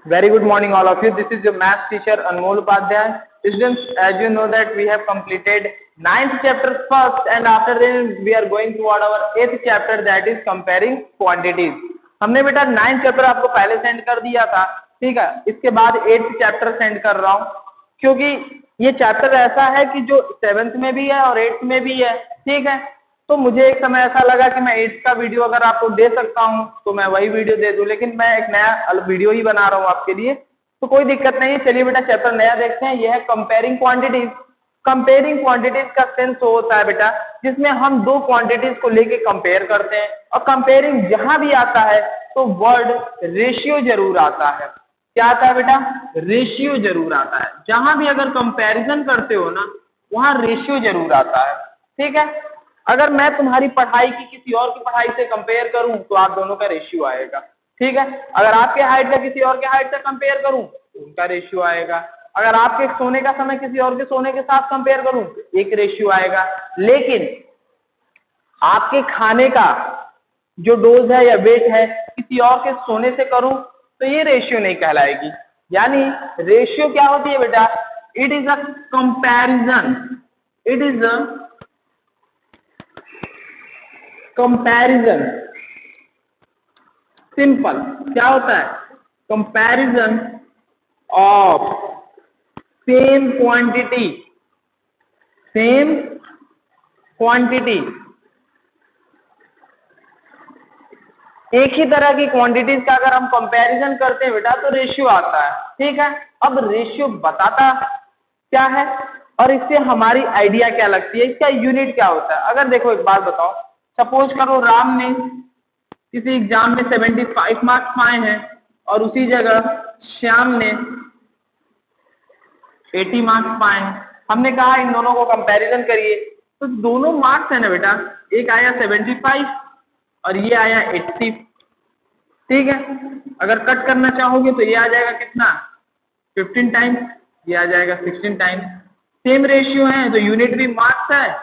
Very good morning, all of you. This is your math teacher Anmol Upadhyay. Students, as you know that we have completed ninth chapter first, and after that we are going toward our eighth chapter, that is comparing quantities. हमने बेटा ninth chapter आपको पहले send कर दिया था, ठीक है। इसके बाद एट्थ चैप्टर सेंड कर रहा हूँ, क्योंकि ये चैप्टर ऐसा है कि जो सेवेंथ में भी है और एट्थ में भी है, ठीक है। तो मुझे एक समय ऐसा लगा कि मैं एट्थ का वीडियो अगर आपको दे सकता हूँ तो मैं वही वीडियो दे दूँ, लेकिन मैं एक नया वीडियो ही बना रहा हूँ आपके लिए, तो कोई दिक्कत नहीं है। चलिए बेटा चैप्टर नया देखते हैं। यह है कंपेयरिंग क्वांटिटीज। कंपेयरिंग क्वांटिटीज का सेंस होता है बेटा जिसमें हम दो क्वांटिटीज को लेके कंपेयर करते हैं, और कंपेयरिंग जहां भी आता है तो वर्ड रेशियो जरूर आता है। क्या आता है बेटा? रेशियो जरूर आता है। जहां भी अगर कंपैरिजन करते हो ना, वहां रेशियो जरूर आता है, ठीक है। अगर मैं तुम्हारी पढ़ाई की किसी और की पढ़ाई से कंपेयर करूं तो आप दोनों का रेशियो आएगा, ठीक है। अगर आपके हाइट का किसी और के हाइट से कंपेयर करूं तो उनका रेशियो आएगा। अगर आपके सोने का समय किसी और के सोने के साथ कंपेयर करूं एक रेशियो आएगा। लेकिन आपके खाने का जो डोज है या वेट है किसी और के सोने से करूं तो ये रेशियो नहीं कहलाएगी। यानी रेशियो क्या होती है बेटा? It is a comparison. It is a comparison. Simple क्या होता है? Comparison of same quantity. Same quantity, एक ही तरह की क्वांटिटीज का अगर हम कंपैरिजन करते हैं बेटा तो रेशियो आता है, ठीक है। अब रेशियो बताता क्या है और इससे हमारी आइडिया क्या लगती है, इसका यूनिट क्या होता है? अगर देखो एक बात बताओ, सपोज करो राम ने किसी एग्जाम में 75 मार्क्स पाए हैं और उसी जगह श्याम ने 80 मार्क्स पाए हैं। हमने कहा इन दोनों को कंपैरिजन करिए, तो दोनों मार्क्स है ना बेटा, एक आया 75 और ये आया 80, ठीक है। अगर कट करना चाहोगे तो ये आ जाएगा कितना? 15 टाइम्स, ये आ जाएगा 16 टाइम्स। सेम रेशियो है तो यूनिट भी मार्क्स है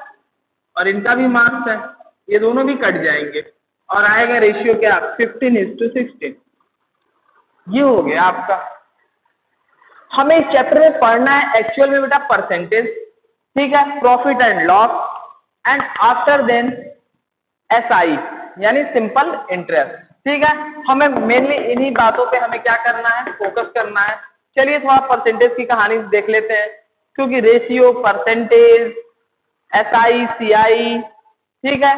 और इनका भी मार्क्स है, ये दोनों भी कट जाएंगे और आएगा रेशियो क्या? 15:16। ये हो गया आपका। हमें इस चैप्टर में पढ़ना है एक्चुअल में बेटा परसेंटेज, ठीक है, profit and loss, and after then SI यानी सिंपल इंटरेस्ट, ठीक है। हमें मेनली इन्हीं बातों पे हमें क्या करना है? फोकस करना है। चलिए थोड़ा परसेंटेज की कहानी देख लेते हैं, क्योंकि रेशियो, परसेंटेज, SI, CI, ठीक है,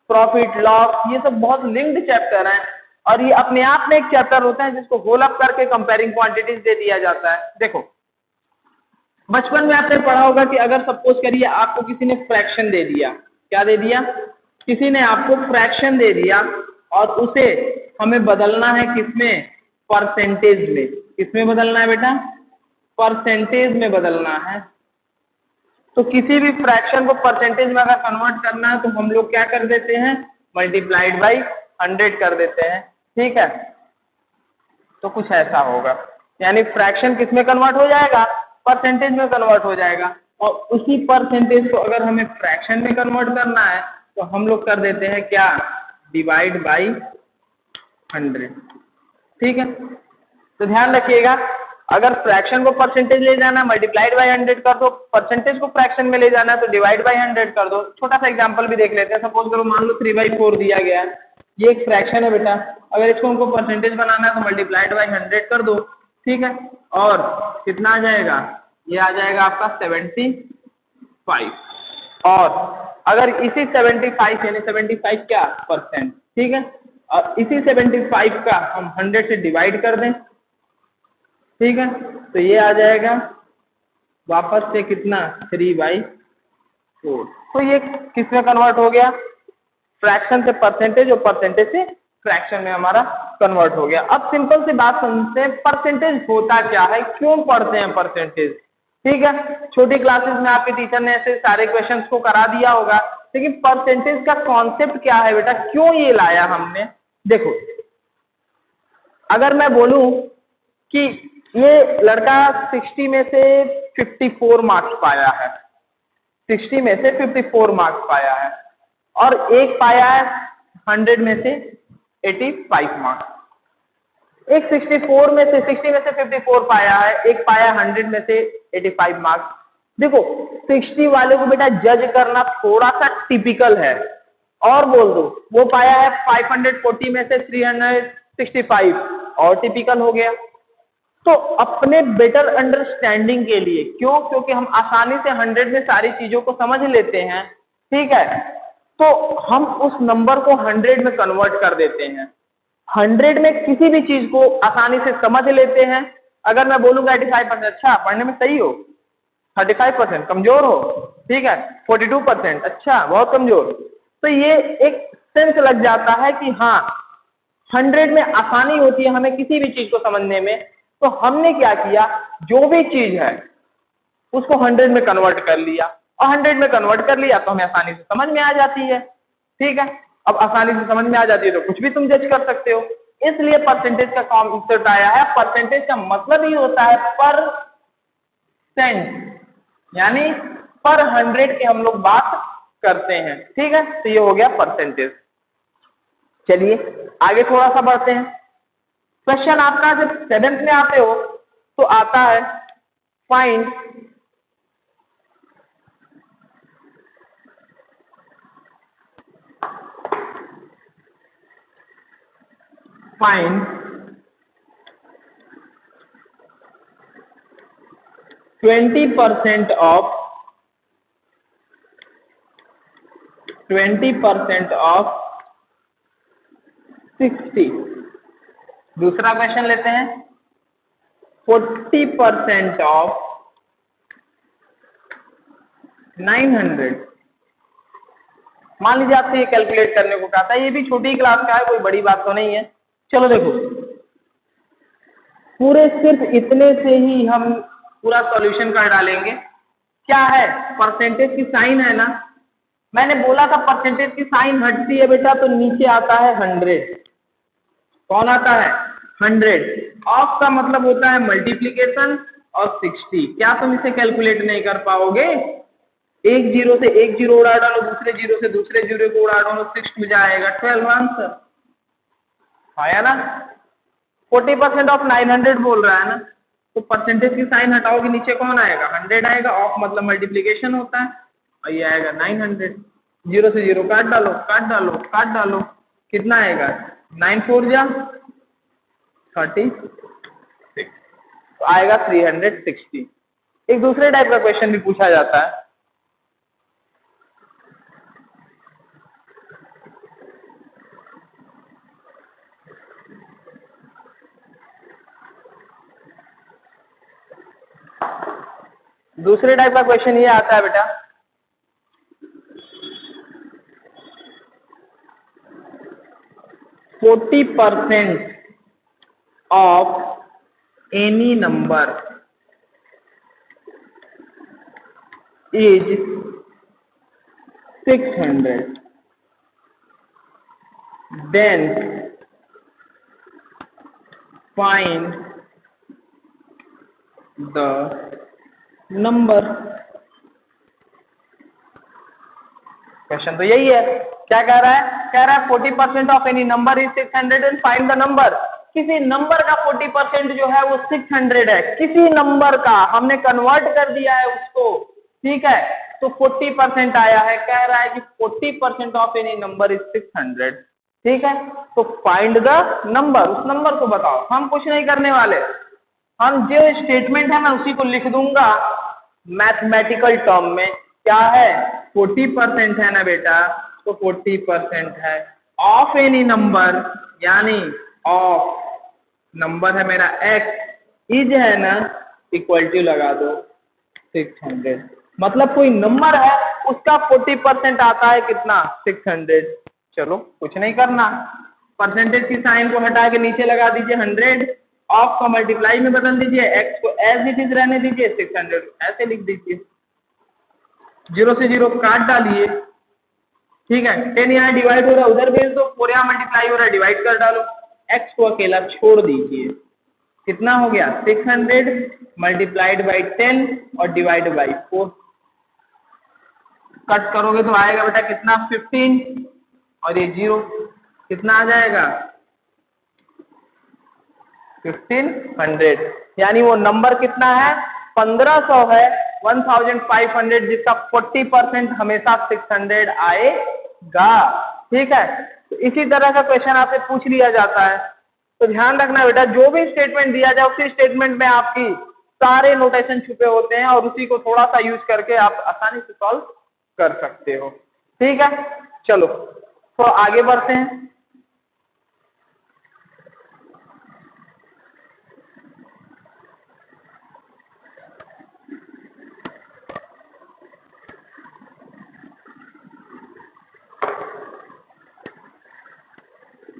प्रॉफिट लॉस, ये सब बहुत लिंक्ड चैप्टर हैं और ये अपने आप में एक चैप्टर होता है जिसको होल अप करके कंपेयरिंग क्वांटिटीज दे दिया जाता है। देखो बचपन में आपने पढ़ा होगा कि अगर सपोज करिए आपको किसी ने फ्रैक्शन दे दिया, क्या दे दिया? किसी ने आपको फ्रैक्शन दे दिया और उसे हमें बदलना है किसमें? परसेंटेज में। किसमें बदलना है बेटा? परसेंटेज में बदलना है। तो किसी भी फ्रैक्शन को परसेंटेज में अगर कन्वर्ट करना है तो हम लोग क्या कर देते हैं? मल्टीप्लाइड बाई 100 कर देते हैं, ठीक है। तो कुछ ऐसा होगा, यानी फ्रैक्शन किस में कन्वर्ट हो जाएगा? परसेंटेज में कन्वर्ट हो जाएगा। और उसी परसेंटेज को अगर हमें फ्रैक्शन में कन्वर्ट करना है तो हम लोग कर देते हैं क्या? डिवाइड बाई 100, ठीक है। तो ध्यान रखिएगा, अगर फ्रैक्शन को परसेंटेज ले जाना है मल्टीप्लाइड बाई 100 कर दो, परसेंटेज को फ्रैक्शन में ले जाना है तो डिवाइड बाई 100 कर दो। छोटा सा एग्जांपल भी देख लेते हैं। सपोज करो मान लो 3/4 दिया गया है, ये एक फ्रैक्शन है बेटा, अगर इसको हमको परसेंटेज बनाना है तो मल्टीप्लाइड बाई 100 कर दो, ठीक है। और कितना आ जाएगा? ये आ जाएगा आपका 75। और अगर इसी 75 यानी 75 क्या? परसेंट, ठीक है। और इसी 75 का हम 100 से डिवाइड कर दें, ठीक है, तो ये आ जाएगा वापस से कितना? 3/4। तो ये किस में कन्वर्ट हो गया? फ्रैक्शन से परसेंटेज और परसेंटेज से फ्रैक्शन में हमारा कन्वर्ट हो गया। अब सिंपल सी बात समझते हैं, परसेंटेज होता क्या है, क्यों पढ़ते हैं परसेंटेज, ठीक है। छोटी क्लासेस में आपके टीचर ने ऐसे सारे क्वेश्चंस को करा दिया होगा, लेकिन परसेंटेज का कॉन्सेप्ट क्या है बेटा, क्यों ये लाया हमने? देखो अगर मैं बोलूं कि ये लड़का 60 में से 54 मार्क्स पाया है, 60 में से 54 मार्क्स पाया है, और एक पाया है 100 में से 85 मार्क्स, एक 64 में से 60 में से 54 पाया है, एक पाया 100 में से 85 मार्क्स। देखो 60 वाले को बेटा जज करना थोड़ा सा टिपिकल है, और बोल दो वो पाया है 540 में से 365 और टिपिकल हो गया। तो अपने बेटर अंडरस्टैंडिंग के लिए, क्यों, क्योंकि हम आसानी से 100 में सारी चीजों को समझ लेते हैं, ठीक है, तो हम उस नंबर को 100 में कन्वर्ट कर देते हैं। 100 में किसी भी चीज को आसानी से समझ लेते हैं। अगर मैं बोलूंगा 85%, अच्छा पढ़ने में सही हो, 35% कमजोर हो, ठीक है, 42% अच्छा बहुत कमजोर, तो ये एक सेंस लग जाता है कि हाँ 100 में आसानी होती है हमें किसी भी चीज को समझने में। तो हमने क्या किया, जो भी चीज है उसको 100 में कन्वर्ट कर लिया, और 100 में कन्वर्ट कर लिया तो हमें आसानी से समझ में आ जाती है, ठीक है। अब आसानी से समझ में आ जाती है तो कुछ भी तुम जज कर सकते हो, इसलिए परसेंटेज का कॉन्सेप्ट आया है। परसेंटेज का मतलब ही होता है परसेंट, यानी पर 100 की हम लोग बात करते हैं, ठीक है। तो ये हो गया परसेंटेज। चलिए आगे थोड़ा सा बढ़ते हैं। क्वेश्चन आपका जब 7th में आते हो तो आता है फाइंड फाइंड 20% ऑफ 60। दूसरा क्वेश्चन लेते हैं 40% ऑफ 900। मान लीजिए आपसे ये कैलकुलेट करने को कहा था, ये भी छोटी क्लास का है, कोई बड़ी बात तो नहीं है। चलो देखो पूरे सिर्फ इतने से ही हम पूरा सॉल्यूशन कर डालेंगे। क्या है, परसेंटेज की साइन है ना, मैंने बोला था परसेंटेज की साइन हटती है बेटा तो नीचे आता है 100। कौन आता है, 100। ऑफ का मतलब होता है मल्टीप्लीकेशन, और 60 क्या तुम इसे कैलकुलेट नहीं कर पाओगे। एक जीरो से एक जीरो उड़ा डालो, दूसरे जीरो से दूसरे जीरो को उड़ा डालो, 6 में जाएगा 12 आंसर आया ना। 40% ऑफ 900 बोल रहा है ना, तो परसेंटेज की साइन हटाओगे नीचे कौन आएगा, 100 आएगा। ऑफ मतलब मल्टीप्लीकेशन होता है, और ये आएगा 900। जीरो से जीरो काट डालो काट डालो काट डालो, कितना आएगा 9 4 जा 36, तो आएगा 360। एक दूसरे टाइप का क्वेश्चन भी पूछा जाता है। दूसरे टाइप का क्वेश्चन ये आता है बेटा, %40 of any number is 600, then find the number. Question तो यही है, क्या कह रहा है, कह रहा है 40% of any number is 600 and find the number. किसी नंबर का 40% जो है वो 600 है, किसी नंबर का हमने कन्वर्ट कर दिया है उसको, ठीक है, तो 40% आया है। कह रहा है कि 40% ऑफ एनी नंबर इज 600, ठीक है, तो फाइंड द नंबर, उस नंबर को बताओ। हम कुछ नहीं करने वाले, हम जो स्टेटमेंट है मैं उसी को लिख दूंगा मैथमेटिकल टर्म में। क्या है, 40% है ना बेटा, तो 40% है ऑफ एनी नंबर, यानी ऑफ नंबर है मेरा x, इज है ना, इक्वल टू लगा दो 600। मतलब कोई नंबर है उसका 40% आता है कितना, 600। चलो कुछ नहीं करना, परसेंटेज की साइन को हटा के नीचे लगा दीजिए 100, ऑफ का मल्टीप्लाई में बदल दीजिए, x को एज इट इज रहने दीजिए, 600 ऐसे लिख दीजिए, जीरो से जीरो काट डालिए, ठीक है। 10 यहाँ डिवाइड हो रहा है उधर भेज दो, 4 यहाँ मल्टीप्लाई हो रहा है डिवाइड कर डालो, x को अकेला छोड़ दीजिए। कितना हो गया 600 मल्टीप्लाइड बाई 10 और डिवाइड बाई 4। कट करोगे तो आएगा बेटा कितना 15, और ये 0 कितना आ जाएगा 1500, यानी वो नंबर कितना है 1500 है, 1500, जिसका 40% हमेशा 600 आएगा। ठीक है, तो इसी तरह का क्वेश्चन आपसे पूछ लिया जाता है। तो ध्यान रखना बेटा, जो भी स्टेटमेंट दिया जाए उसी स्टेटमेंट में आपकी सारे नोटेशन छुपे होते हैं और उसी को थोड़ा सा यूज करके आप आसानी से सॉल्व कर सकते हो। ठीक है, चलो तो आगे बढ़ते हैं।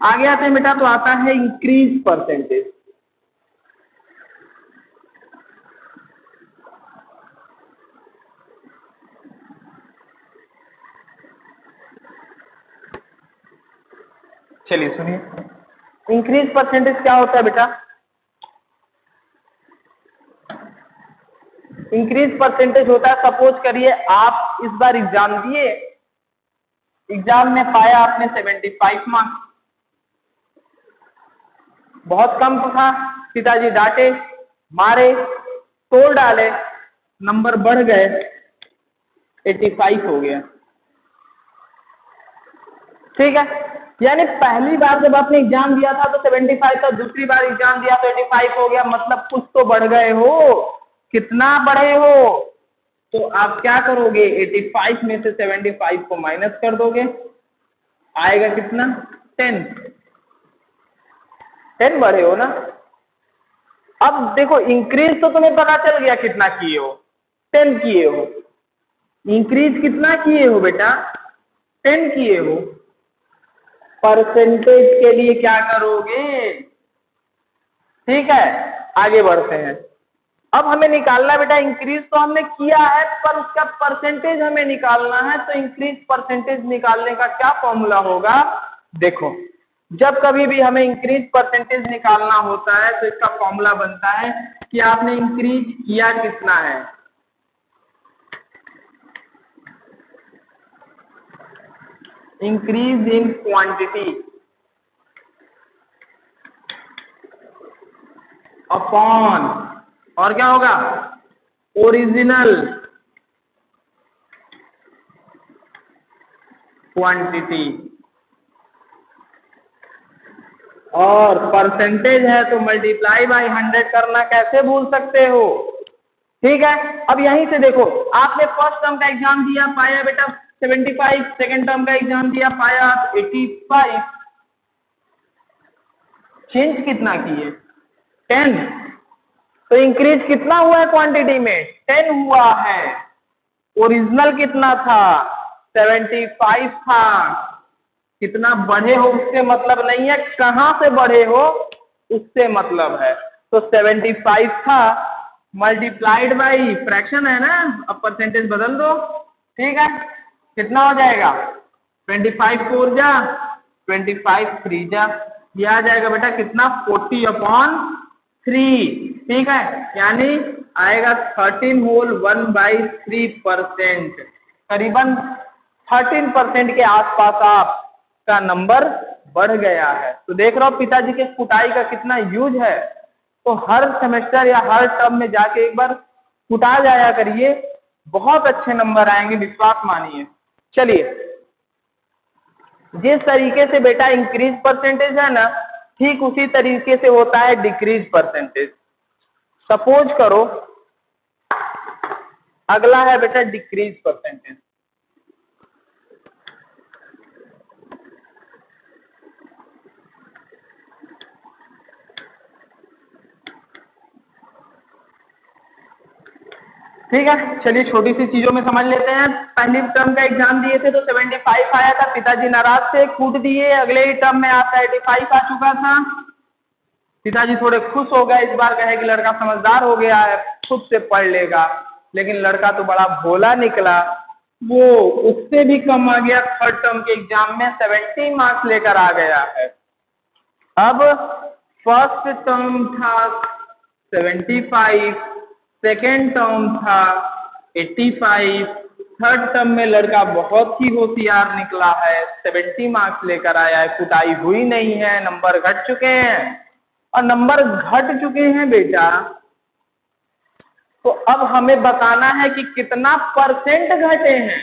आगे आते हैं बेटा, तो आता है इंक्रीज परसेंटेज। चलिए सुनिए, इंक्रीज परसेंटेज क्या होता है बेटा। इंक्रीज परसेंटेज होता है, सपोज करिए आप इस बार एग्जाम दिए, एग्जाम में पाया आपने 75 मार्क्स, बहुत कम था, पिताजी डांटे, मारे, तोड़ डाले, नंबर बढ़ गए, 85 हो गया। ठीक है, यानी पहली बार जब आपने एग्जाम दिया था तो 75 था, दूसरी बार एग्जाम दिया तो 85 हो गया, मतलब कुछ तो बढ़ गए हो। कितना बढ़े हो? तो आप क्या करोगे, 85 में से 75 को माइनस कर दोगे, आएगा कितना 10 बढ़े हो ना। अब देखो, इंक्रीज तो तुम्हें पता चल गया कितना किए हो, 10 किए हो। इंक्रीज कितना किए हो बेटा, 10 किए हो। परसेंटेज के लिए क्या करोगे? ठीक है, आगे बढ़ते हैं। अब हमें निकालना बेटा, इंक्रीज तो हमने किया है पर उसका परसेंटेज हमें निकालना है। तो इंक्रीज परसेंटेज निकालने का क्या फॉर्मूला होगा? देखो, जब कभी भी हमें इंक्रीज परसेंटेज निकालना होता है तो इसका फॉर्मूला बनता है कि आपने इंक्रीज किया कितना है, इंक्रीज इन क्वांटिटी अपॉन, और क्या होगा, ओरिजिनल क्वांटिटी, और परसेंटेज है तो मल्टीप्लाई बाय 100 करना, कैसे भूल सकते हो। ठीक है, अब यहीं से देखो, आपने फर्स्ट टर्म का एग्जाम दिया, पाया बेटा 75, सेकेंड टर्म का एग्जाम दिया, पाया 85, चेंज कितना किए 10। तो इंक्रीज कितना हुआ है क्वांटिटी में, 10 हुआ है। ओरिजिनल कितना था, 75 था। कितना बढ़े हो उससे मतलब नहीं है, कहां से बढ़े हो उससे मतलब है। तो 75 था, मल्टीप्लाइड बाई फ्रैक्शन है ना, अब परसेंटेज बदल दो। ठीक है, कितना हो जाएगा, 25 4 जा, 25 3 जा, ये आ जाएगा बेटा कितना, 40/3। ठीक है, यानी आएगा 13 होल 1/3%, करीबन 13% के आसपास आपका नंबर बढ़ गया है। तो देख रहे हो पिताजी के कुटाई का कितना यूज है। तो हर सेमेस्टर या हर टर्म में जाके एक बार कुटा जाया करिए, बहुत अच्छे नंबर आएंगे, विश्वास मानिए। चलिए, जिस तरीके से बेटा इंक्रीज परसेंटेज है ना, ठीक उसी तरीके से होता है डिक्रीज परसेंटेज। सपोज करो, अगला है बेटा डिक्रीज परसेंटेज। ठीक है, चलिए छोटी सी चीजों में समझ लेते हैं। पहली टर्म का एग्जाम दिए थे तो 75 आया था, पिताजी नाराज थे, कूट दिए। अगले ही टर्म में आपका 85 आ चुका था, पिताजी थोड़े खुश हो गए, इस बार कहे कि लड़का समझदार हो गया है, खुद से पढ़ लेगा। लेकिन लड़का तो बड़ा भोला निकला, वो उससे भी कम आ गया, थर्ड टर्म के एग्जाम में 70 मार्क्स लेकर आ गया है। अब फर्स्ट टर्म था 75, सेकेंड टर्म था 85, थर्ड टर्म में लड़का बहुत ही होशियार निकला है, 70 मार्क्स लेकर आया है, कुटाई हुई नहीं है, नंबर घट चुके हैं। और नंबर घट चुके हैं बेटा, तो अब हमें बताना है कि कितना परसेंट घटे हैं।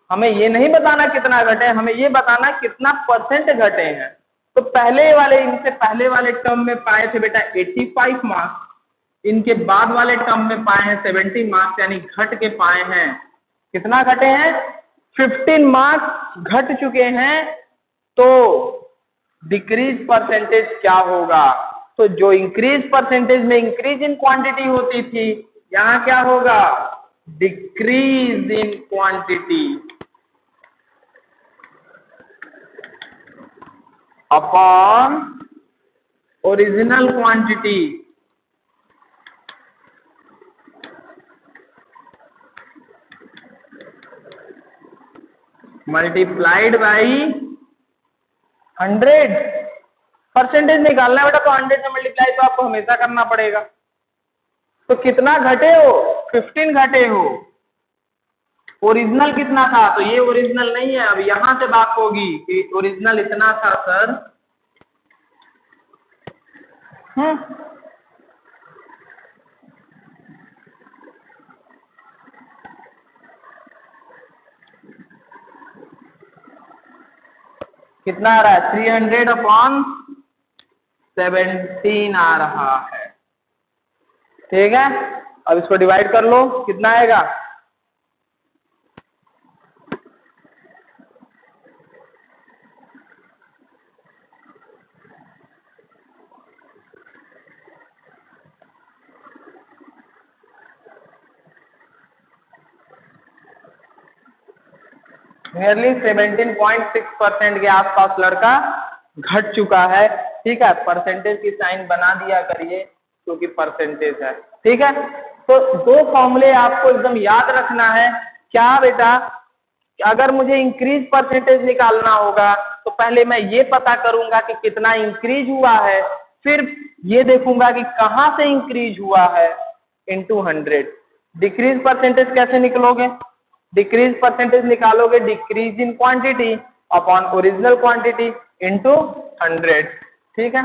हमें ये नहीं बताना कितना घटे, हमें ये बताना कितना परसेंट घटे हैं। तो पहले वाले, इनसे पहले वाले टर्म में पाए थे बेटा 85 मार्क्स, इनके बाद वाले टर्म में पाए हैं 70 मार्क्स, यानी घट के पाए हैं। कितना घटे हैं? 15 मार्क्स घट चुके हैं। तो डिक्रीज परसेंटेज क्या होगा? तो जो इंक्रीज परसेंटेज में इंक्रीज इन क्वांटिटी होती थी, यहाँ क्या होगा? Decrease in quantity upon original quantity multiplied by 100। Percentage निकालना है बेटा, तो 100 से मल्टीप्लाई तो आपको हमेशा करना पड़ेगा। तो कितना घटे हो? 15 घटे हो। ओरिजिनल कितना था? तो ये ओरिजिनल नहीं है। अब यहां से बात होगी कि ओरिजिनल इतना था सर। कितना आ रहा है? 300 अपॉन 17 आ रहा है। ठीक है, अब इसको डिवाइड कर लो, कितना आएगा? नियरली 17.6% के आसपास लड़का घट चुका है। ठीक है, परसेंटेज की साइन बना दिया करिए क्योंकि परसेंटेज है। ठीक है, तो दो फॉर्मूले आपको एकदम याद रखना है। क्या बेटा? अगर मुझे इंक्रीज परसेंटेज निकालना होगा तो पहले मैं ये पता करूंगा कि कितना इंक्रीज हुआ है, फिर ये देखूंगा कि कहाँ से इंक्रीज हुआ है, इंटू 100। डिक्रीज परसेंटेज कैसे निकलोगे? डिक्रीज परसेंटेज निकालोगे decrease in quantity upon original quantity into 100। ठीक है,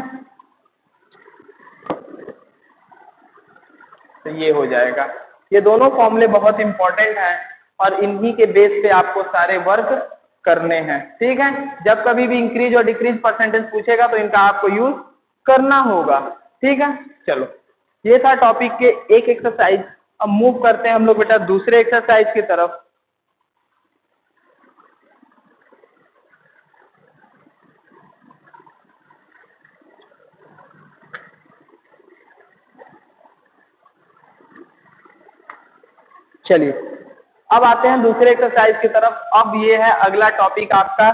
तो ये हो जाएगा। ये दोनों फॉर्मूले बहुत इंपॉर्टेंट हैं और इन्हीं के बेस पे आपको सारे वर्क करने हैं। ठीक है, जब कभी भी इंक्रीज और डिक्रीज परसेंटेज पूछेगा तो इनका आपको यूज करना होगा। ठीक है, चलो ये था टॉपिक के एक एक्सरसाइज। अब मूव करते हैं हम लोग बेटा दूसरे एक्सरसाइज की तरफ। चलिए अब आते हैं दूसरे एक्सरसाइज की तरफ। अब ये है अगला टॉपिक आपका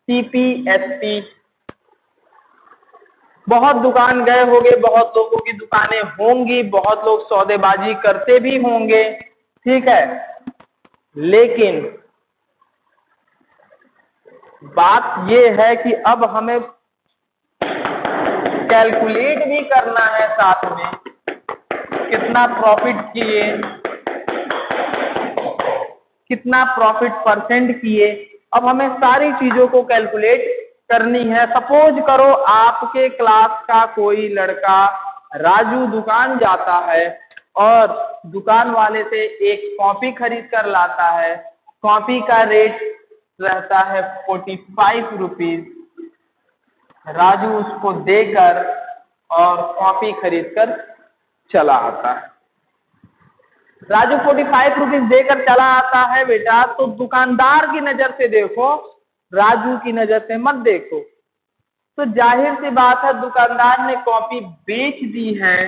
सीपीएसपी। बहुत दुकान गए होंगे, बहुत लोगों की दुकानें होंगी, बहुत लोग सौदेबाजी करते भी होंगे। ठीक है, लेकिन बात ये है कि अब हमें कैलकुलेट भी करना है साथ में, कितना प्रॉफिट किए, कितना प्रॉफिट परसेंट किए। अब हमें सारी चीजों को कैलकुलेट करनी है। सपोज करो आपके क्लास का कोई लड़का राजू दुकान जाता है और दुकान वाले से एक कॉपी खरीद कर लाता है। कॉपी का रेट रहता है 45 रुपीज। राजू उसको देकर और कॉपी खरीद कर चला आता है। राजू 45 रुपीज देकर चला आता है बेटा, तो दुकानदार की नजर से देखो, राजू की नजर से मत देखो। तो जाहिर सी बात है दुकानदार ने कॉपी बेच दी है,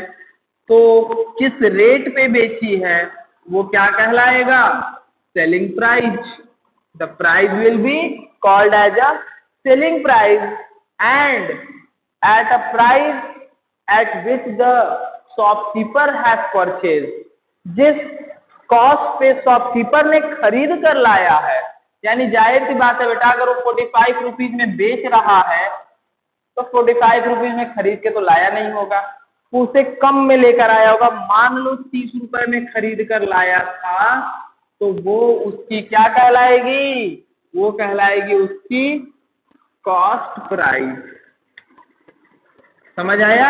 तो किस रेट पे बेची है वो क्या कहलाएगा? Selling price. The price will be called as a selling price and at a price at which the shopkeeper has purchase. जिस कॉस्ट पे शॉपकीपर ने खरीद कर लाया है, यानी जाहिर सी बात है बेटा अगर वो 45 रुपीज में बेच रहा है तो 45 रुपीज में खरीद के तो लाया नहीं होगा, उसे कम में लेकर आया होगा। मान लो 30 रुपए में खरीद कर लाया था, तो वो उसकी क्या कहलाएगी? वो कहलाएगी उसकी कॉस्ट प्राइस। समझ आया?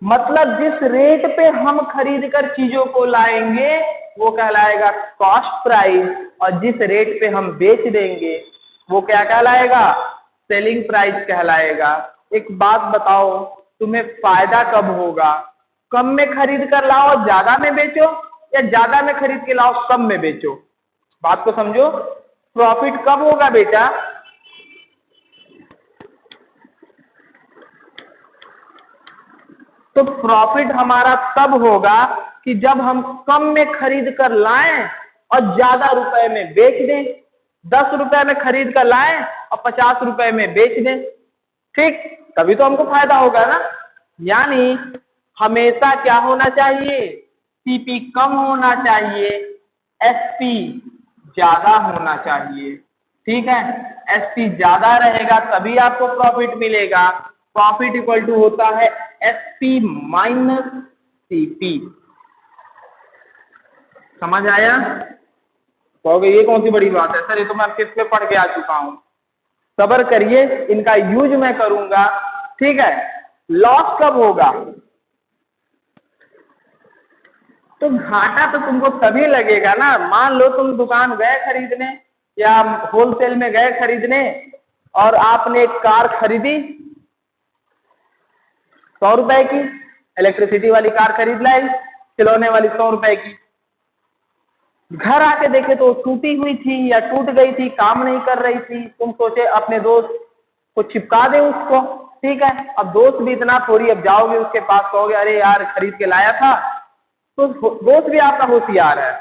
मतलब जिस रेट पे हम खरीद कर चीजों को लाएंगे वो कहलाएगा कॉस्ट प्राइस, और जिस रेट पे हम बेच देंगे वो क्या कहलाएगा? सेलिंग प्राइस कहलाएगा। एक बात बताओ, तुम्हें फायदा कब होगा? कम में खरीद कर लाओ ज्यादा में बेचो, या ज्यादा में खरीद के लाओ कम में बेचो? बात को समझो। प्रॉफिट कब होगा बेटा? तो प्रॉफिट हमारा तब होगा कि जब हम कम में खरीद कर लाएं और ज्यादा रुपए में बेच दें। 10 रुपए में खरीद कर लाएं और 50 रुपए में बेच दें, ठीक? तभी तो हमको फायदा होगा ना। यानी हमेशा क्या होना चाहिए? सीपी कम होना चाहिए, एसपी ज्यादा होना चाहिए, ठीक है? एसपी ज्यादा रहेगा तभी आपको प्रॉफिट मिलेगा। प्रॉफिट इक्वल टू होता है एसपी माइनस सीपी। समझ आया? कहोगे ये कौन सी बड़ी बात है सर, ये तो मैं किस पे पढ़ के आ चुका हूं। सब्र करिए, इनका यूज मैं करूंगा, ठीक है? लॉस कब होगा? तो घाटा तो तुमको तभी लगेगा ना, मान लो तुम दुकान गए खरीदने या होलसेल में गए खरीदने और आपने एक कार खरीदी 100 रुपए की, इलेक्ट्रिसिटी वाली कार खरीद लाई, चलाने वाली 100 रुपए की। घर आके देखे तो टूटी हुई थी या टूट गई थी, काम नहीं कर रही थी। तुम सोचे अपने दोस्त को चिपका दे उसको, ठीक है? अब दोस्त भी इतना थोड़ी, अब जाओगे उसके पास कहोगे अरे यार खरीद के लाया था, तो दोस्त भी आपका होशियार है।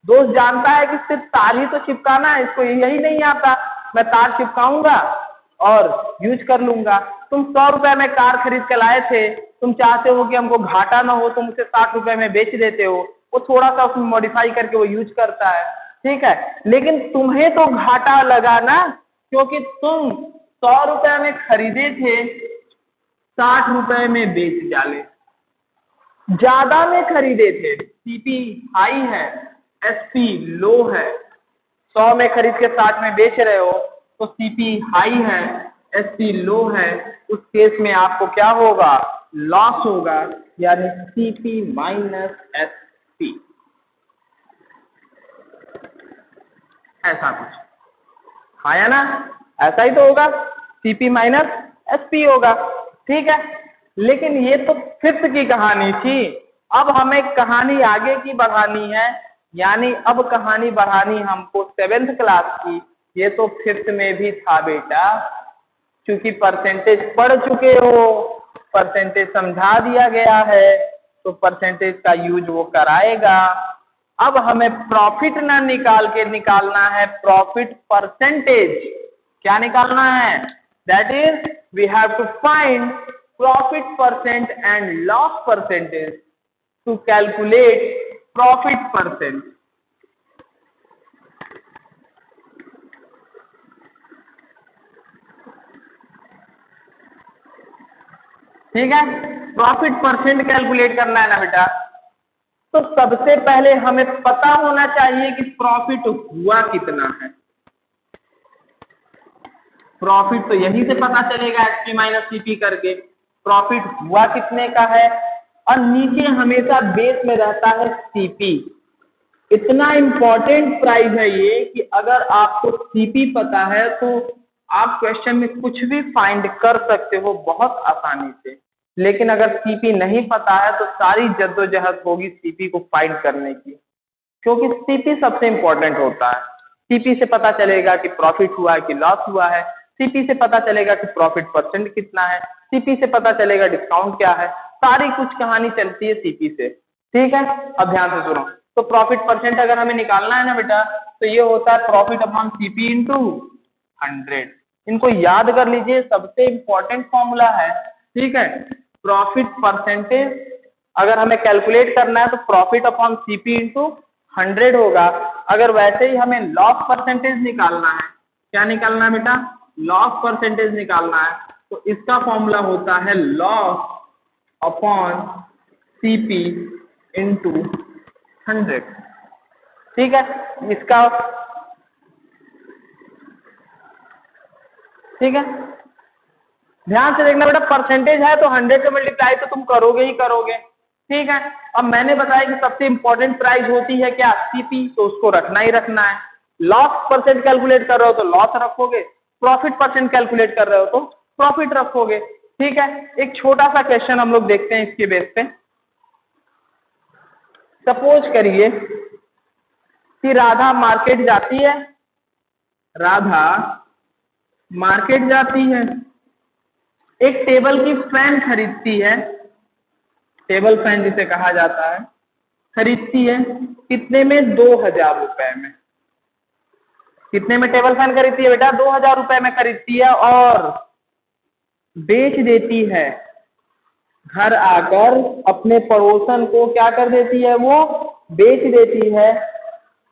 दोस्त जानता है कि सिर्फ तार ही तो चिपकाना है, इसको यही नहीं आता, मैं तार चिपकाऊंगा और यूज कर लूंगा। तुम 100 रुपए में कार खरीद के लाए थे, तुम चाहते हो कि हमको घाटा ना हो, तुम उसे 60 रुपए में बेच देते हो। वो थोड़ा सा उसमें मॉडिफाई करके वो यूज करता है, ठीक है? लेकिन तुम्हें तो घाटा लगा ना, क्योंकि तुम 100 रुपए में खरीदे थे, 60 रुपए में बेच डाले। ज्यादा में खरीदे थे, सीपी हाई है, एसपी लो है। 100 में खरीद के 60 में बेच रहे हो तो सीपी हाई है, एसपी लो है। उस केस में आपको क्या होगा? लॉस होगा, यानी सीपी माइनस एसपी, ऐसा कुछ आया ना? ऐसा ही तो होगा, सीपी माइनस एसपी होगा, ठीक है? लेकिन ये तो फिफ्थ की कहानी थी। अब हमें कहानी आगे की बढ़ानी है, यानी अब कहानी बढ़ानी हमको 7th क्लास की। ये तो फिफ्थ में भी था बेटा, क्योंकि परसेंटेज पढ़ चुके हो, परसेंटेज समझा दिया गया है, तो परसेंटेज का यूज वो कराएगा। अब हमें प्रॉफिट ना निकाल के निकालना है प्रॉफिट परसेंटेज। क्या निकालना है? That is we have to find profit percent and loss percentage to calculate profit percent. ठीक है? प्रॉफिट परसेंट कैलकुलेट करना है ना बेटा। तो सबसे पहले हमें पता होना चाहिए कि प्रॉफिट हुआ कितना है। प्रॉफिट तो यहीं से पता चलेगा, एसपी माइनस सीपी करके। प्रॉफिट हुआ कितने का है, और नीचे हमेशा बेस में रहता है सीपी। इतना इंपॉर्टेंट प्राइस है ये कि अगर आपको सीपी पता है तो आप क्वेश्चन में कुछ भी फाइंड कर सकते हो बहुत आसानी से। लेकिन अगर सीपी नहीं पता है तो सारी जद्दोजहद होगी सीपी को फाइंड करने की, क्योंकि सीपी सबसे इंपॉर्टेंट होता है। सीपी से पता चलेगा कि प्रॉफिट हुआ है कि लॉस हुआ है, सीपी से पता चलेगा कि प्रॉफिट परसेंट कितना है, सीपी से पता चलेगा डिस्काउंट क्या है। सारी कुछ कहानी चलती है सीपी से, ठीक है? अब ध्यान से सुनो। तो प्रॉफिट परसेंट अगर हमें निकालना है ना बेटा, तो ये होता है प्रॉफिट अपॉन सीपी इंटू 100। इनको याद कर लीजिए, सबसे इंपॉर्टेंट फॉर्मूला है, ठीक है? प्रॉफिट परसेंटेज अगर हमें कैलकुलेट करना है तो प्रॉफिट अपॉन सीपी इंटू 100 होगा। अगर वैसे ही हमें लॉस परसेंटेज निकालना है, क्या निकालना है बेटा? लॉस परसेंटेज निकालना है, तो इसका फॉर्मूला होता है लॉस अपॉन सीपी इंटू 100, ठीक है? इसका, ठीक है? ध्यान से देखना बेटा, परसेंटेज है तो 100 से मल्टीप्लाई तो तुम करोगे ही करोगे, ठीक है। अब मैंने बताया कि सबसे इंपॉर्टेंट प्राइस होती है क्या, सीपी, तो उसको रखना ही रखना है। लॉस परसेंट कैलकुलेट कर रहे हो तो लॉस रखोगे, प्रॉफिट परसेंट कैलकुलेट कर रहे हो तो प्रॉफिट रखोगे, ठीक है। एक छोटा सा क्वेश्चन हम लोग देखते हैं इसके बेस पे। सपोज करिए कि राधा मार्केट जाती है, राधा मार्केट जाती है, एक टेबल की फैन खरीदती है, टेबल फैन जिसे कहा जाता है, खरीदती है कितने में, 2000 रुपए में। कितने में टेबल फैन खरीदती है बेटा, 2000 रुपए में खरीदती है, और बेच देती है, घर आकर अपने पड़ोसन को क्या कर देती है, वो बेच देती है,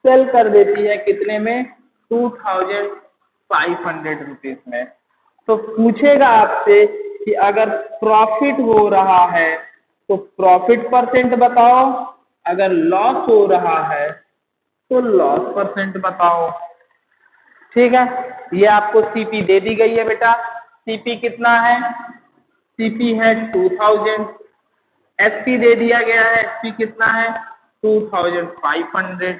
सेल कर देती है कितने में, 2500 रुपीज में। तो पूछेगा आपसे कि अगर प्रॉफिट हो रहा है तो प्रॉफिट परसेंट बताओ, अगर लॉस हो रहा है तो लॉस परसेंट बताओ, ठीक है। ये आपको सीपी दे दी गई है बेटा, सीपी कितना है, सीपी है 2000, एसपी दे दिया गया है, एसपी कितना है 2500।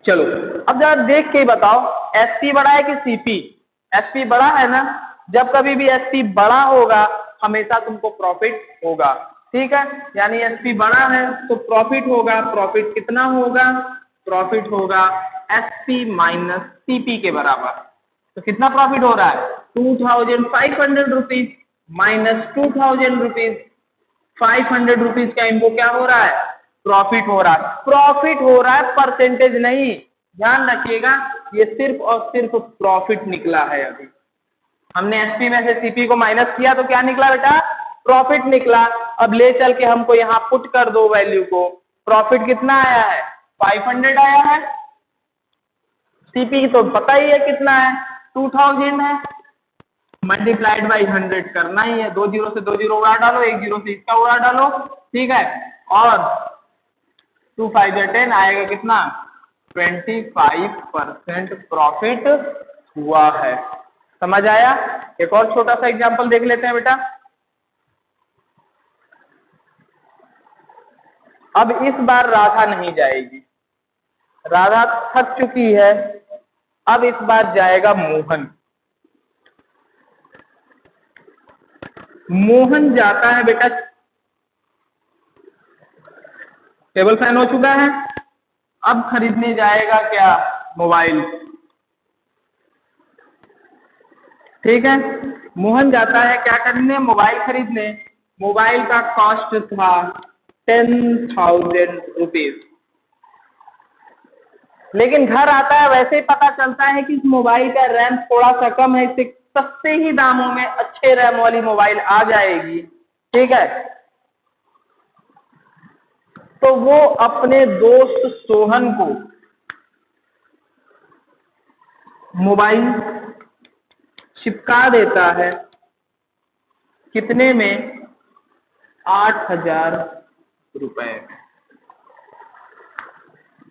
चलो अब जरा देख के ही बताओ, एसपी बड़ा है कि सीपी, एसपी बड़ा है ना, जब कभी भी एसपी बड़ा होगा हमेशा तुमको प्रॉफिट होगा, ठीक है। यानी एसपी बड़ा है तो प्रॉफिट होगा, प्रॉफिट कितना होगा, प्रॉफिट होगा एसपी माइनस सीपी के बराबर। तो कितना प्रॉफिट हो रहा है, 2500 रुपीज माइनस 2000 रुपीज, 500 रुपीज का इनको क्या हो रहा है, प्रॉफिट हो रहा है। प्रॉफिट हो रहा है, परसेंटेज नहीं, ध्यान रखिएगा, ये सिर्फ और सिर्फ प्रॉफिट निकला है। अभी हमने एसपी में से सीपी को माइनस किया तो क्या निकला बेटा, प्रॉफिट निकला। अब ले चल के हमको यहाँ पुट कर दो वैल्यू को, प्रॉफिट कितना आया है, 500 आया है, सीपी तो पता ही है कितना है, 2000 है, मल्टीप्लाइड बाई 100 करना ही है, 2 जीरो से 2 जीरो उड़ा डालो, 1 जीरो से इसका उड़ा डालो, ठीक है। और 2 5 10 आएगा कितना, 25% प्रॉफिट हुआ है। समझ आया। एक और छोटा सा एग्जांपल देख लेते हैं बेटा। अब इस बार राधा नहीं जाएगी, राधा थक चुकी है, अब इस बार जाएगा मोहन। मोहन जाता है बेटा, टेबल फैन हो चुका है, अब खरीदने जाएगा क्या, मोबाइल, ठीक है। मोहन जाता है क्या करने, मोबाइल खरीदने, मोबाइल का कॉस्ट था 10,000 रुपीज, लेकिन घर आता है वैसे ही पता चलता है कि इस मोबाइल का रैम थोड़ा सा कम है, इससे सस्ते ही दामों में अच्छे रैम वाली मोबाइल आ जाएगी, ठीक है। तो वो अपने दोस्त सोहन को मोबाइल चिपका देता है, कितने में, 8,000 रुपए में।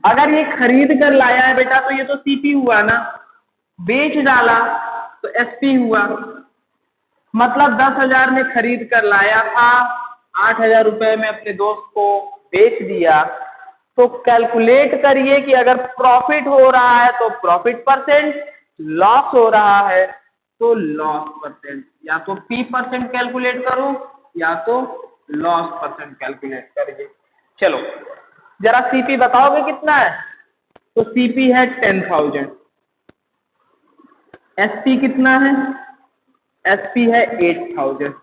अगर ये खरीद कर लाया है बेटा तो ये तो सीपी हुआ ना, बेच डाला तो एसपी हुआ, मतलब 10,000 में खरीद कर लाया था, 8,000 रुपए में अपने दोस्त को बेच दिया। तो कैलकुलेट करिए कि अगर प्रॉफिट हो रहा है तो प्रॉफिट परसेंट, लॉस हो रहा है तो लॉस परसेंट, या तो पी परसेंट कैलकुलेट करो या तो लॉस परसेंट कैलकुलेट करिए। चलो जरा सीपी बताओगे कितना है, तो सीपी है 10,000, एसपी कितना है, एसपी है 8,000।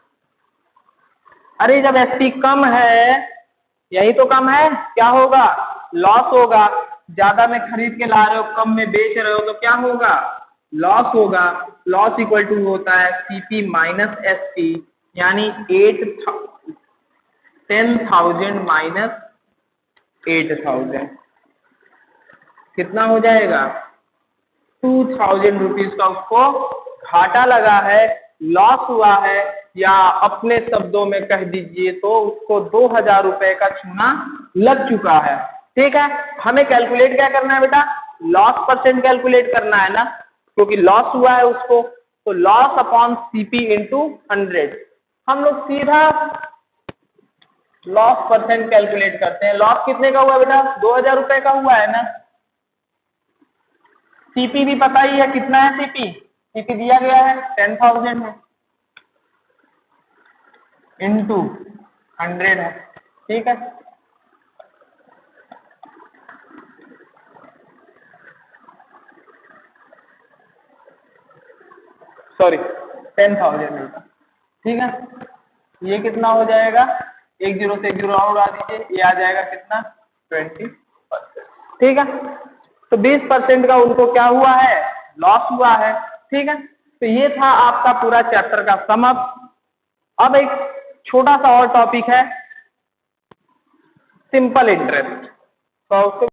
अरे जब एसपी कम है, यही तो कम है, क्या होगा, लॉस होगा। ज्यादा में खरीद के ला रहे हो, कम में बेच रहे हो तो क्या होगा, लॉस होगा। लॉस इक्वल टू होता है सीपी माइनस एसपी, यानी 10,000 माइनस 8,000 कितना हो जाएगा, 2,000 रुपीज का उसको घाटा लगा है, लॉस हुआ है, या अपने शब्दों में कह दीजिए तो उसको 2,000 रुपए का चूना लग चुका है, ठीक है। हमें कैलकुलेट क्या करना है बेटा, लॉस परसेंट कैलकुलेट करना है ना, क्योंकि लॉस हुआ है उसको, तो लॉस अपॉन सीपी इंटू 100। हम लोग सीधा लॉस परसेंट कैलकुलेट करते हैं। लॉस कितने का हुआ बेटा? 2000 रुपए का हुआ है ना। सीपी भी पता ही है कितना है। सीपी सीपी दिया गया है 10,000 है, इंटू 100 है। ठीक है, सॉरी 10,000 मिलता। ठीक है, ये कितना हो जाएगा? एक जीरो से एक जीरो और उड़ा दीजिए, ये आ जाएगा कितना? 20%। ठीक है, तो 20% का उनको क्या हुआ है? लॉस हुआ है। ठीक है, तो ये था आपका पूरा चैप्टर का सम अप। अब एक छोटा सा और टॉपिक है, सिंपल इंटरेस्ट। तो